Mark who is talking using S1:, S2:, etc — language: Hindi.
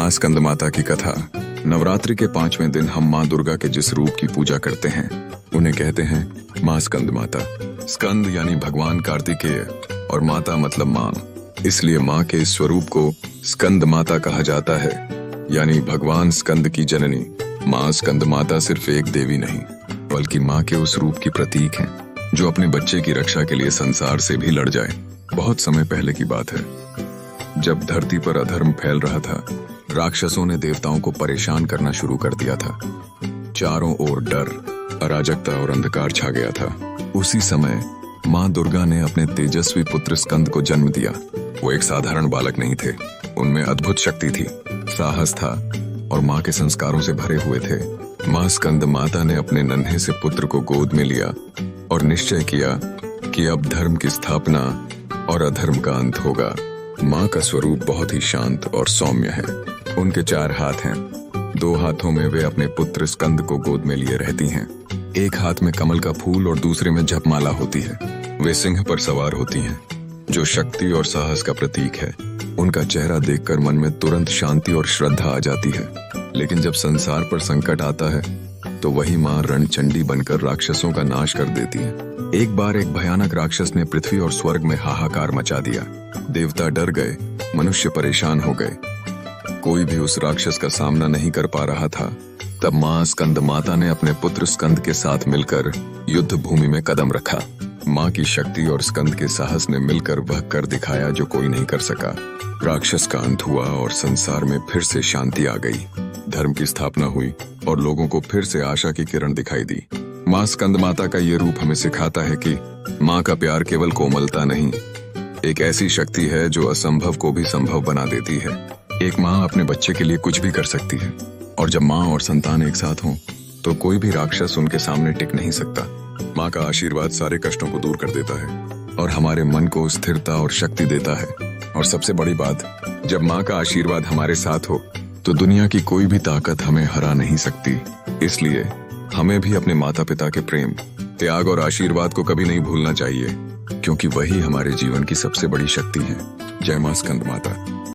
S1: माँ स्कंद माता की कथा। नवरात्रि के 5वें दिन हम माँ दुर्गा के जिस रूप की पूजा करते हैं उन्हें कहते हैं माँ स्कंद माता। स्कंद यानी भगवान कार्तिकेय और माता मतलब माँ, इसलिए माँ के इस स्वरूप को स्कंद माता कहा जाता है, यानी भगवान स्कंद की जननी। माँ स्कंद माता सिर्फ एक देवी नहीं बल्कि माँ के उस रूप की प्रतीक है जो अपने बच्चे की रक्षा के लिए संसार से भी लड़ जाए। बहुत समय पहले की बात है, जब धरती पर अधर्म फैल रहा था, राक्षसों ने देवताओं को परेशान करना शुरू कर दिया था। चारों ओर डर, अराजकता और अंधकार छा गया था। उसी समय माँ दुर्गा ने अपने तेजस्वी पुत्र स्कंद को जन्म दिया। वो एक साधारण बालक नहीं थे, उनमें अद्भुत शक्ति थी, साहस था और माँ के संस्कारों से भरे हुए थे। माँ स्कंद माता ने अपने नन्हे से पुत्र को गोद में लिया और निश्चय किया कि अब धर्म की स्थापना और अधर्म का अंत होगा। माँ का स्वरूप बहुत ही शांत और सौम्य है। उनके 4 हाथ हैं। 2 हाथों में वे अपने पुत्र स्कंद को गोद में लिए रहती हैं। एक हाथ में कमल का फूल और दूसरे में जपमाला होती है। वे सिंह पर सवार होती हैं, जो शक्ति और साहस का प्रतीक है। उनका चेहरा देखकर मन में तुरंत शांति और श्रद्धा आ जाती है। लेकिन जब संसार पर संकट आता है तो वही माँ रणचंडी बनकर राक्षसों का नाश कर देती है। एक बार एक भयानक राक्षस ने पृथ्वी और स्वर्ग में हाहाकार मचा दिया। देवता डर गए, मनुष्य परेशान हो गए। कोई भी उस राक्षस का सामना नहीं कर पा रहा था। तब माँ स्कंद माता ने अपने पुत्र स्कंद के साथ मिलकर युद्ध भूमि में कदम रखा। माँ की शक्ति और स्कंद के साहस ने मिलकर वह कर दिखाया जो कोई नहीं कर सका। राक्षस का अंत हुआ और संसार में फिर से शांति आ गई। धर्म की स्थापना हुई और लोगों को फिर से आशा की किरण दिखाई दी। माँ स्कंद माता का ये रूप हमें सिखाता है कि माँ का प्यार केवल कोमलता नहीं, एक ऐसी शक्ति है जो असंभव को भी संभव बना देती है। एक माँ अपने बच्चे के लिए कुछ भी कर सकती है, और जब माँ और संतान एक साथ हों तो कोई भी राक्षस उनके सामने टिक नहीं सकता। माँ का आशीर्वाद सारे कष्टों को दूर कर देता है और हमारे मन को स्थिरता और शक्ति देता है। और सबसे बड़ी बात, जब माँ का आशीर्वाद हमारे साथ हो तो दुनिया की कोई भी ताकत हमें हरा नहीं सकती। इसलिए हमें भी अपने माता पिता के प्रेम, त्याग और आशीर्वाद को कभी नहीं भूलना चाहिए, क्योंकि वही हमारे जीवन की सबसे बड़ी शक्ति है। जय माँ स्कंद माता।